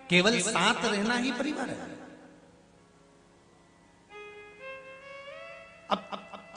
केवल साथ रहना ही परिवार है। अब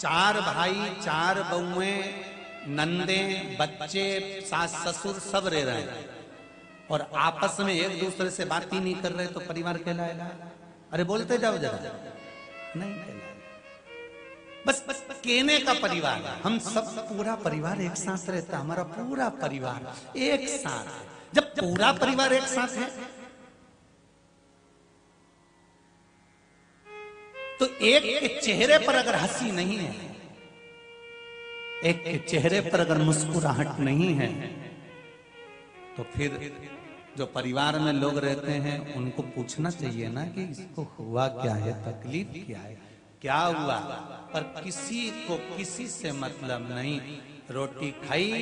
चार भाई, चार बहुएं, नंदे, बच्चे, सास ससुर सब रह रहे हैं और आपस में एक दूसरे से बात ही नहीं कर रहे तो परिवार कहलाएगा? अरे बोलते जाओ जरा, नहीं कहलाएगा। बस कहने का परिवार, हम सब पूरा परिवार एक साथ रहता, हमारा पूरा परिवार एक साथ है। जब पूरा परिवार एक साथ है तो एक के चेहरे पर अगर हंसी नहीं है, एक के चेहरे पर अगर मुस्कुराहट नहीं है, तो फिर जो परिवार में लोग रहते हैं उनको पूछना चाहिए ना कि इसको हुआ क्या है, तकलीफ क्या है, क्या हुआ। पर किसी को किसी से मतलब नहीं। रोटी खाई,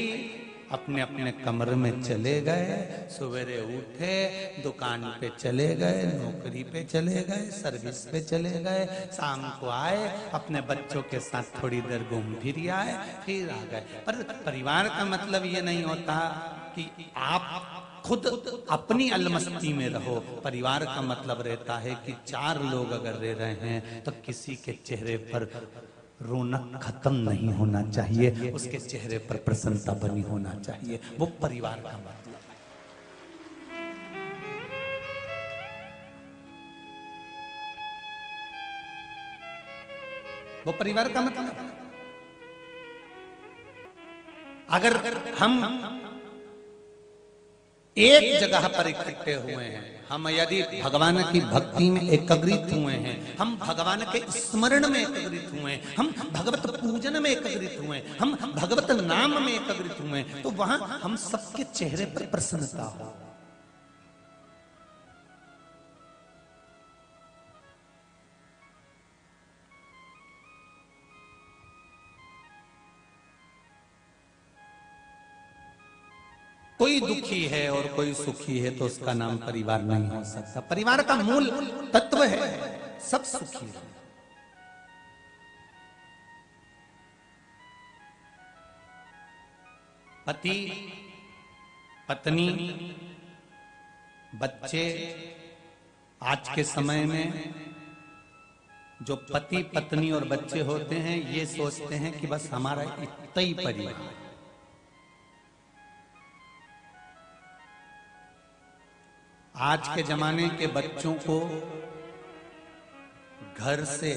अपने अपने कमरे में चले गए, सवेरे उठे, दुकान पे चले गए, नौकरी पे चले गए, सर्विस पे चले गए, शाम को आए, अपने बच्चों के साथ थोड़ी देर घूम फिर आए, फिर आ गए। पर परिवार का मतलब ये नहीं होता कि आप खुद अपनी अलमस्ती में रहो। परिवार का मतलब रहता है कि चार लोग अगर रह रहे हैं तो किसी के चेहरे पर रौनक खत्म नहीं होना चाहिए, उसके चेहरे पर प्रसन्नता बनी होना चाहिए। वो परिवार का मतलब है। वो परिवार का मतलब है। अगर हम एक जगह पर इकट्ठे हुए हैं, हम यदि भगवान की भक्ति में एकाग्रित हुए हैं, हम भगवान के स्मरण में एकाग्रित हुए, हम भगवत पूजन में एकाग्रित हुए, हम भगवत नाम में एकाग्रित हुए, तो वहां हम सबके चेहरे पर प्रसन्नता हो। कोई दुखी है और कोई सुखी है तो उसका नाम परिवार नहीं हो सकता। परिवार का मूल तत्व है सब सुखी है। पति, पत्नी, बच्चे। आज के समय में जो पति, पत्नी और बच्चे होते हैं ये सोचते हैं कि बस हमारा इतना ही परिवार है। आज के जमाने के बच्चों को घर से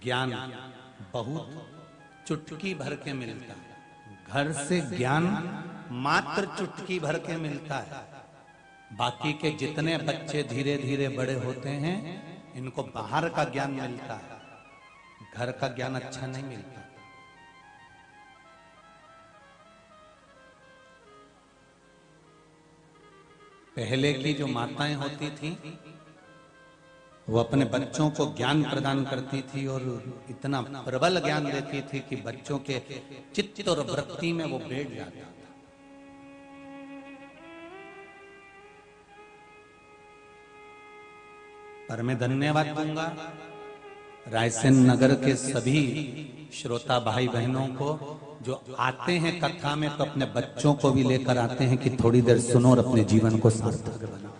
ज्ञान बहुत चुटकी भर के मिलता है। घर से ज्ञान मात्र चुटकी भर के मिलता है। बाकी के जितने बच्चे धीरे धीरे बड़े होते हैं इनको बाहर का ज्ञान मिलता है, घर का ज्ञान अच्छा नहीं मिलता। पहले की जो माताएं होती थी वो अपने बच्चों को ज्ञान प्रदान करती थी और इतना प्रबल ज्ञान देती थी कि बच्चों के चित्त और वृत्ति में वो बैठ जाता था। पर मैं धन्यवाद दूंगा रायसेन नगर के सभी श्रोता भाई बहनों को जो आते हैं कथा में तो अपने बच्चों को भी लेकर आते हैं कि थोड़ी देर सुनो और अपने जीवन को सार्थक बनाओ।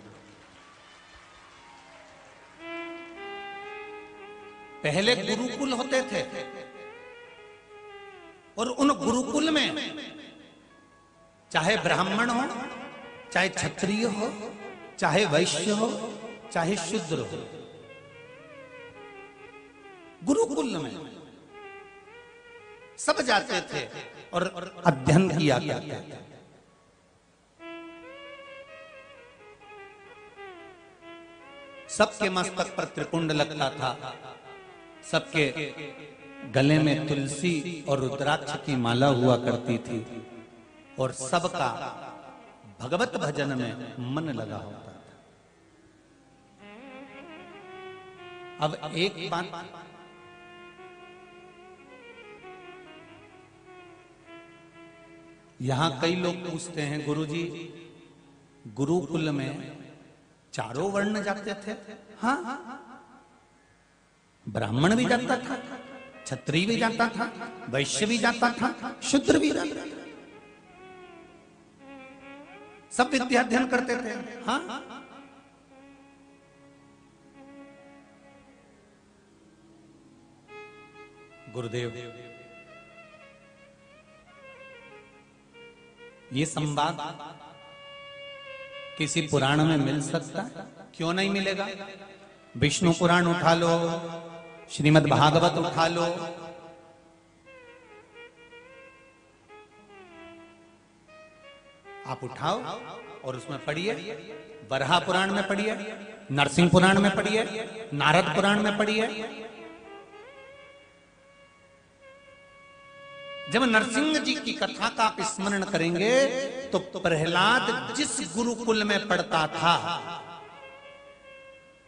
पहले गुरुकुल होते थे और उन गुरुकुल में चाहे ब्राह्मण हो, चाहे क्षत्रिय हो, चाहे वैश्य हो, चाहे शूद्र हो, गुरुकुल में सब जाते थे और अध्ययन किया करते थे। सबके मस्तक पर त्रिपुंड लगता था, सबके गले में तुलसी और रुद्राक्ष की माला हुआ करती थी और सबका भगवत भजन में मन लगा होता था। अब एक बात यहां कई लोग पूछते हैं, गुरुजी गुरुकुल में चारों वर्ण जाते थे? हाँ, ब्राह्मण भी जाता था, क्षत्रिय भी जाता था, वैश्य भी जाता था, शूद्र भी जाता था, सब विद्या अध्ययन करते थे। हाँ, गुरुदेव, ये संवाद किसी पुराण में मिल सकता है? क्यों नहीं मिलेगा? विष्णु पुराण उठा लो, श्रीमद् भागवत उठा लो, आप उठाओ और उसमें पढ़िए। वराह पुराण में पढ़िए, नरसिंह पुराण में पढ़िए, नारद पुराण में पढ़िए। जब नरसिंह जी की कथा का आप स्मरण करेंगे तो प्रहलाद जिस गुरुकुल में पढ़ता था,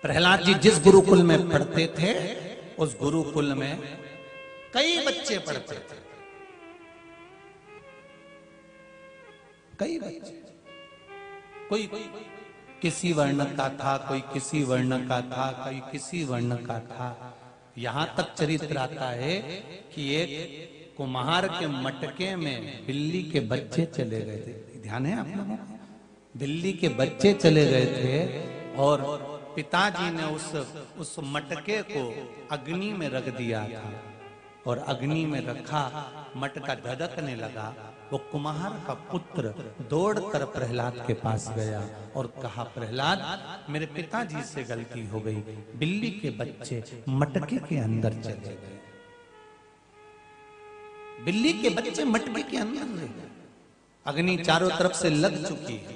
प्रहलाद जी जिस गुरुकुल में पढ़ते थे, उस गुरुकुल में कई बच्चे पढ़ते थे, कई बच्चे। कोई किसी वर्ण का था, कोई किसी वर्ण का था, कोई किसी वर्ण का था। यहां तक चरित्र आता है कि एक कुम्हार के मटके में बिल्ली के बच्चे चले गए थे। ध्यान है आप लोगों को? बिल्ली के बच्चे चले गए थे और पिताजी ने उस मटके को अग्नि में रख दिया था और अग्नि में रखा, मटका धधकने लगा। वो कुम्हार का पुत्र दौड़कर प्रहलाद के पास गया और कहा, प्रहलाद, मेरे पिताजी से गलती हो गई, बिल्ली के बच्चे मटके के अंदर चले गए। बिल्ली के बच्चे मटके के अंदर रह गए, अग्नि चारों तरफ से लग चुकी है।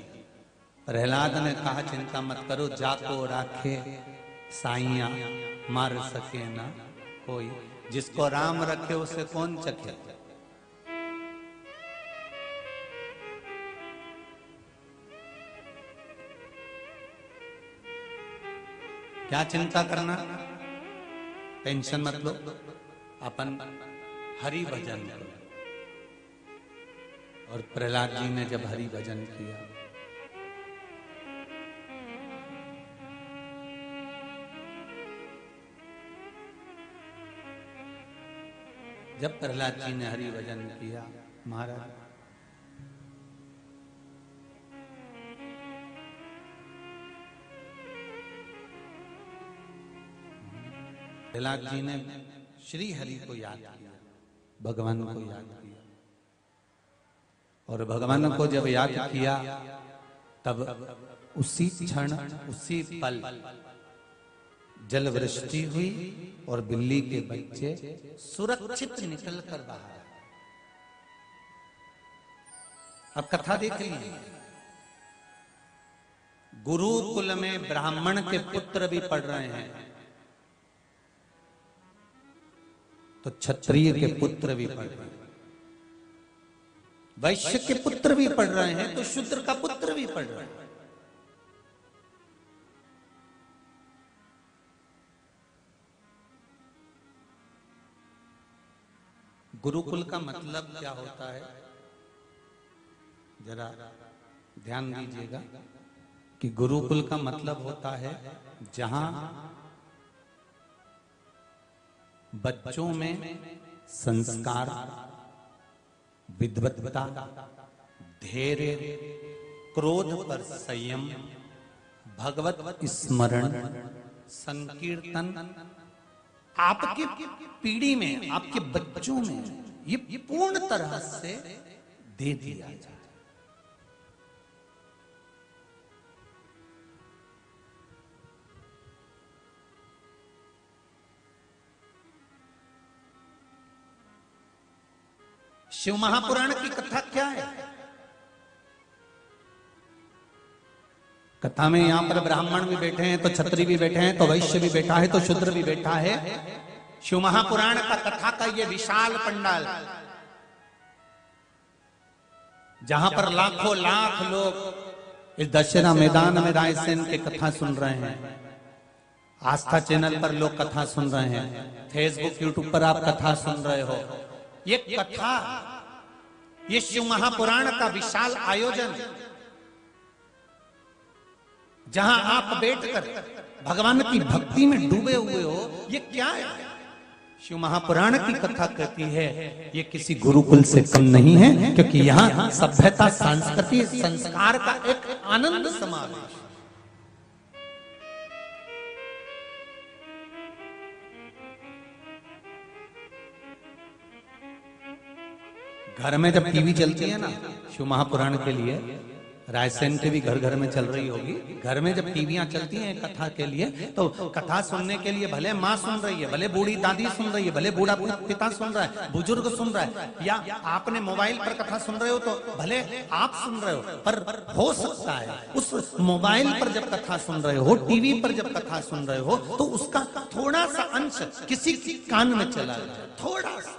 प्रहलाद ने कहा, चिंता मत करो, जाको राखे साइया, मार सके ना कोई, जिसको राम रखे उसे कौन चखे। क्या चिंता करना, टेंशन मत लो, अपन हरि भजन करो। और प्रहलाद जी ने जब हरि भजन किया, जब प्रहलाद जी ने हरि भजन किया, महाराज प्रहलाद जी ने श्री हरि को याद किया, भगवान को याद किया। और भगवान को जब याद किया तब उसी क्षण, उसी पल जल वृष्टि हुई और बिल्ली के बच्चे सुरक्षित निकलकर बाहर आए। अब कथा देख लीजिए, गुरुकुल में ब्राह्मण के पुत्र भी पढ़ रहे हैं तो क्षत्रिय के पुत्र भी पढ़ रहे हैं, वैश्य के पुत्र भी पढ़ रहे हैं तो शूद्र का पुत्र भी पढ़ रहे हैं। गुरुकुल का मतलब क्या होता है, जरा ध्यान दीजिएगा कि गुरुकुल का मतलब होता है जहां बच्चों में संस्कार, विद्वत्ता, धैर्य, क्रोध पर संयम, भगवत स्मरण, संकीर्तन, आपकी पीढ़ी में, आपके बच्चों में ये पूर्ण तरह से दे दिया जाए। शिव महापुराण की कथा क्या है? कथा में यहां पर ब्राह्मण भी बैठे हैं तो क्षत्रिय भी बैठे हैं तो वैश्य भी बैठा है तो शूद्र भी बैठा है। शिव महापुराण का कथा का ये विशाल पंडाल, जहां पर लाखों लाख लोग इस दशहरा मैदान में रायसेन के कथा सुन रहे हैं, आस्था चैनल पर लोग कथा सुन रहे हैं, फेसबुक यूट्यूब पर आप कथा सुन रहे हो। ये कथा, ये शिव महापुराण का विशाल आयोजन, जहां आप बैठकर भगवान की भक्ति में डूबे हुए हो, ये क्या है? शिव महापुराण की कथा कहती है ये किसी गुरुकुल से कम नहीं है, क्योंकि यहाँ सभ्यता, संस्कृति, संस्कार का एक आनंद समावेश। घर में जब टीवी चलती है ना शिव महापुराण के लिए, रायसेन के भी घर घर में चल रही होगी, घर में जब टीवियां चलती हैं कथा के लिए, तो कथा सुनने के लिए भले माँ सुन रही है, भले बूढ़ी दादी सुन रही है, भले बूढ़ा पिता सुन रहा है, बुजुर्ग सुन रहा है, या आपने मोबाइल पर कथा सुन रहे हो तो भले आप सुन रहे हो, पर हो सकता है उस मोबाइल पर जब कथा सुन रहे हो, टीवी पर जब कथा सुन रहे हो, तो उसका थोड़ा सा अंश किसी कान में चला जाए, थोड़ा सा।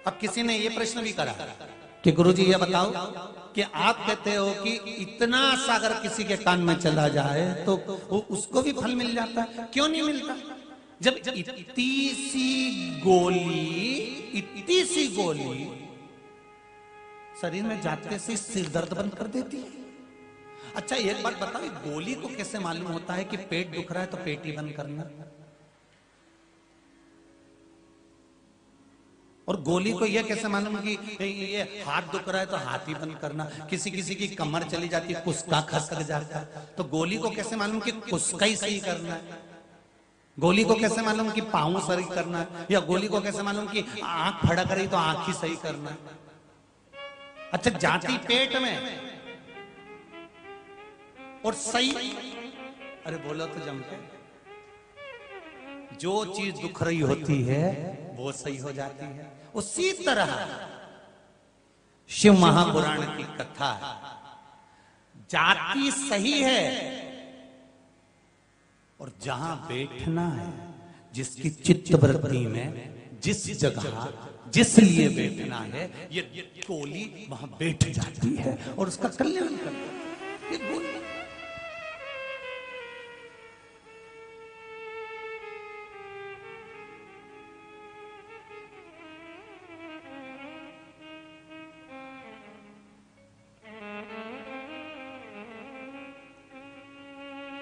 अब किसी ने ये प्रश्न भी करा कि गुरुजी ये बताओ कि आप कहते हो कि इतना सा अगर किसी के कान में चला जाए तो उसको भी फल मिल जाता है, क्यों नहीं मिलता? जब इतनी सी गोली शरीर में जाते से सिर दर्द बंद कर देती है। अच्छा एक बात बताओ, गोली को कैसे मालूम होता है कि पेट दुख रहा है तो पेट ही बंद करना, और गोली को यह कैसे मालूम कि ये हाथ दुख रहा है तो हाथ ही बंद करना? किसी किसी की कमर चली जाती है, कुस्का खसक जाता है, तो गोली को कैसे मालूम कि कुस्का ही सही करना है? गोली को कैसे मालूम कि पाँव सही करना है? या गोली को कैसे मालूम कि आंख फड़क रही तो आंख ही सही करना है? अच्छा जाती पेट में और सही, अरे बोलो तो जम के, जो चीज दुख रही होती है वो सही हो जाती है। उसी तरह शिव महापुराण की कथा जाति सही है और जहां बैठना है, जिसकी चित्त वृत्ति में जिस जगह जिस लिए बैठना है, ये गोली वहां बैठ जाती है और उसका कल्याण करता है। ये गोली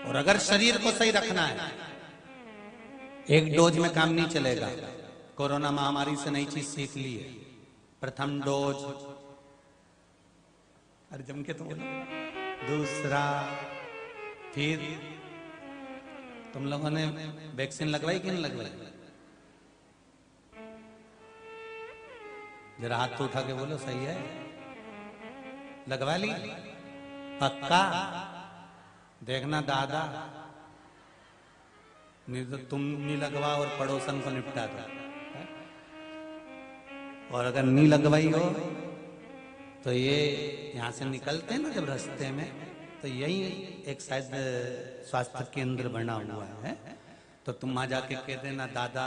और अगर शरीर को सही रखना है, एक डोज में काम नहीं चलेगा। कोरोना महामारी से नई चीज सीख ली है, प्रथम डोज, अरे जम के तो बोलो, दूसरा, फिर तुम लोगों ने वैक्सीन लगवाई कि नहीं लगवाई? जरा हाथ तो उठा के बोलो, सही है, लगवा ली? पक्का? देखना दादा, नहीं तो तुम नहीं लगवा और पड़ोसन को निपटा दो। और अगर नहीं लगवाई हो तो ये यहाँ से निकलते हैं ना जब रास्ते में, तो यही एक शायद स्वास्थ्य केंद्र बना हुआ है, तो तुम वहां जाके कह देना दादा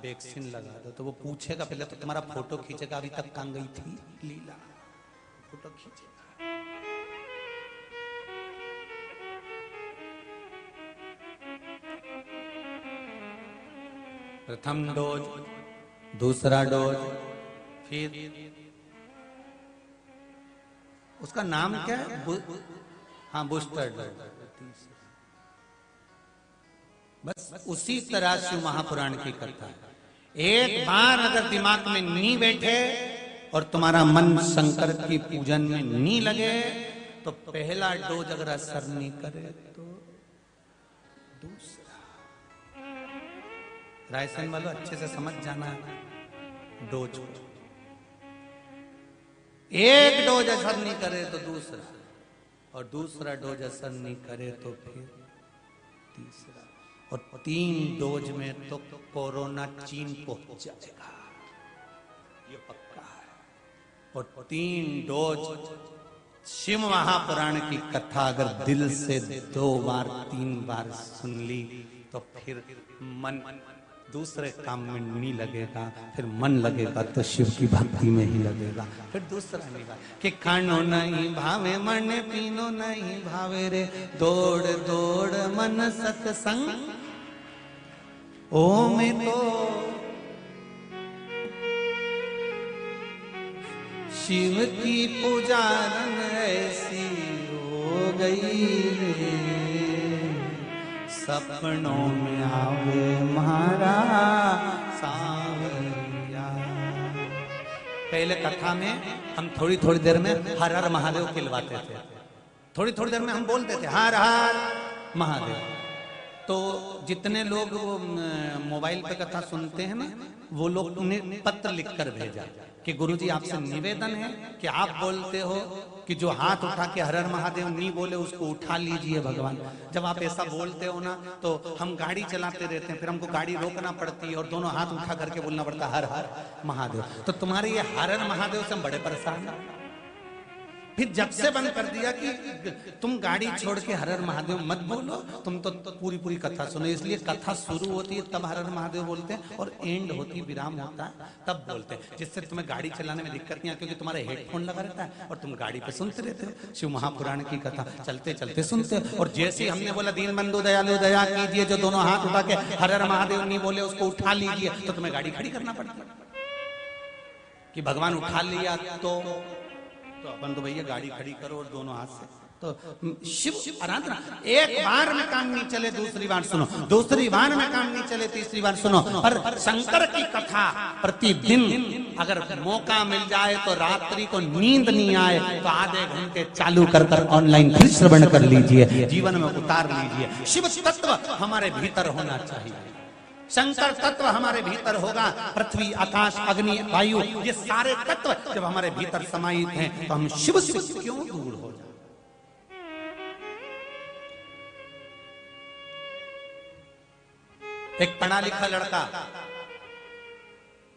वैक्सीन लगा दो, तो वो पूछेगा, पहले तो तुम्हारा फोटो खींचेगा, अभी तक कहाँ गई थी लीला, फोटो खींचेगा। प्रथम डोज, दूसरा डोज, फिर उसका नाम क्या है? हाँ, बूस्टर डोज। बस उसी तरह शिव महापुराण की कथा है। एक बार अगर दिमाग में नहीं बैठे और तुम्हारा मन शंकर की पूजन में नहीं लगे, तो पहला डोज अगर असर नहीं करे तो दूसरा। रायसेन वालों अच्छे से समझ जाना है डोज, एक डोज असर नहीं करे तो दूसरा, और दूसरा डोज असर नहीं करे तो फिर तीसरा, और 3 डोज में तो कोरोना चीन पहुंच जाएगा, ये पक्का है। और 3 डोज शिव महापुराण की कथा अगर दिल से 2 बार 3 बार सुन ली तो फिर मन दूसरे काम में नहीं लगेगा, फिर मन लगेगा तो शिव की भक्ति में ही लगेगा, फिर दूसरा नहीं भावे कि खानो नहीं भावे मन पीनो नहीं भावे रे, दौड़ दौड़ मन सत्संग ओ में तो शिव की पुजारन ऐसी हो गई रे, सपनों में आवे महारा सांवरिया। पहले कथा में हम थोड़ी थोड़ी देर में हर हर महादेव खिलवाते थे, थोड़ी थोड़ी देर में हम बोलते थे हर हर महादेव। तो जितने लोग मोबाइल पे कथा सुनते हैं ना, वो लोग ने पत्र लिखकर भेजा कि गुरुजी आपसे निवेदन है कि आप बोलते हो कि जो हाथ उठा के हर हर महादेव नहीं बोले उसको उठा लीजिए भगवान। जब आप ऐसा बोलते हो ना तो हम गाड़ी चलाते रहते हैं, फिर हमको गाड़ी रोकना पड़ती है और दोनों हाथ उठा करके बोलना पड़ता है हर हर महादेव। तो तुम्हारे ये हर हर महादेव से हम बड़े परेशान हैं। फिर जब से बंद कर दिया कि तुम गाड़ी छोड़ के हर हर महादेव मत बोलो, तुम तो पूरी पूरी कथा सुनो। इसलिए कथा शुरू होती है तब हर हर महादेव बोलते हैं और एंड होती है, विराम होता है तब बोलते हैं, जिससे तुम्हें गाड़ी चलाने में दिक्कत नहीं है, क्योंकि तुम्हारा हेडफोन लगा रहता है और तुम गाड़ी पे सुनते रहते हो शिव महापुराण की कथा चलते चलते सुनते हो। और जैसे ही हमने बोला दीन बंधु दयालु दया कीजिए, जो दोनों हाथ उठा के हर हर महादेव नहीं बोले उसको उठा लीजिए, तो तुम्हें गाड़ी खड़ी करना पड़ता है कि भगवान उठा लिया तो अपन तो भैया गाड़ी खड़ी करो और दोनों हाथ से। तो शिव आराधना एक बार में काम नहीं चले, दूसरी बार सुनो, दूसरी बार में काम नहीं चले, तीसरी बार सुनो। पर शंकर की कथा प्रतिदिन अगर मौका मिल जाए तो रात्रि को नींद नहीं आए तो आधे घंटे चालू कर ऑनलाइन फिर श्रवण कर लीजिए, जीवन में उतार लीजिए। शिव तत्व हमारे भीतर होना चाहिए, शंकर तत्व हमारे भीतर होगा। पृथ्वी आकाश अग्नि वायु ये सारे तत्व जब हमारे भीतर समाहित हैं तो हम शिव से क्यों दूर हो जाए। एक पढ़ा लिखा लड़का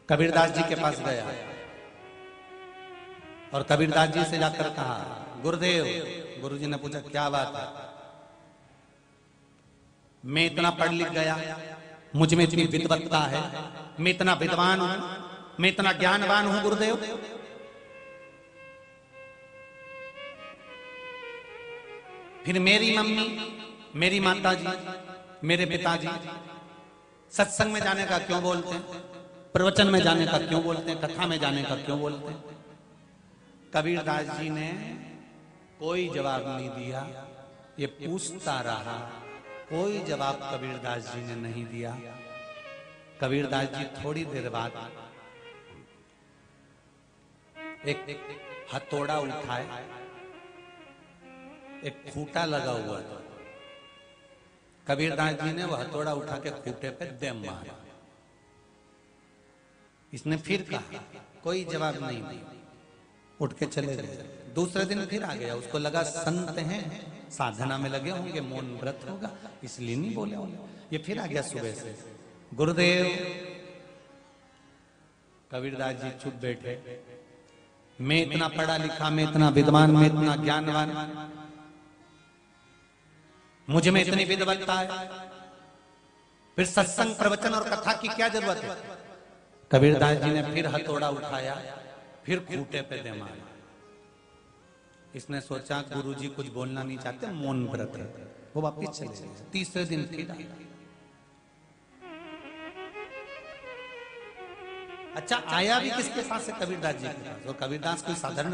कबीरदास जी के पास गया और कबीरदास जी से जाकर कहा गुरुदेव। गुरुजी ने पूछा क्या बात है? मैं इतना पढ़ लिख गया, मुझ में इतनी विद्वत्ता है, मैं इतना विद्वान हूं, मैं इतना ज्ञानवान हूं गुरुदेव, फिर मेरी मम्मी, मेरी माताजी, मेरे पिताजी सत्संग में जाने का क्यों बोलते हैं, प्रवचन में जाने का क्यों बोलते हैं, कथा में जाने का क्यों बोलते हैं? कबीरदास जी ने कोई जवाब नहीं दिया, ये पूछता रहा, कोई जवाब कबीरदास जी ने नहीं दिया। कबीरदास जी थोड़ी देर बाद एक हथौड़ा उठाए, एक खूंटा लगा हुआ था, कबीरदास जी ने वो हथौड़ा उठा के खूंटे पे दे मारा। इसने फिर कहा, कोई जवाब नहीं दिया, उठ के चले गए। दूसरे दिन फिर आ गया, उसको लगा संत हैं, साधना में लगे होंगे, मौन व्रत होगा, इसलिए नहीं बोले होंगे। ये फिर आ गया सुबह से, गुरुदेव। कबीरदास जी चुप बैठे, मैं इतना पढ़ा लिखा, मैं इतना विद्वान, मैं इतना ज्ञानवान, मुझे में इतनी विद्वत्ता है, फिर सत्संग प्रवचन और कथा की क्या जरूरत है? कबीरदास जी ने फिर हथौड़ा उठाया, फिर खूंटे पे दे मारा। इसने सोचा गुरुजी कुछ बोलना नहीं चाहते, मौन व्रत है, वो वापिस चले गए। तीसरे दिन फिर आया। अच्छा आया भी किसके पास से? कबीरदास जी के पास। और कबीरदास कोई साधारण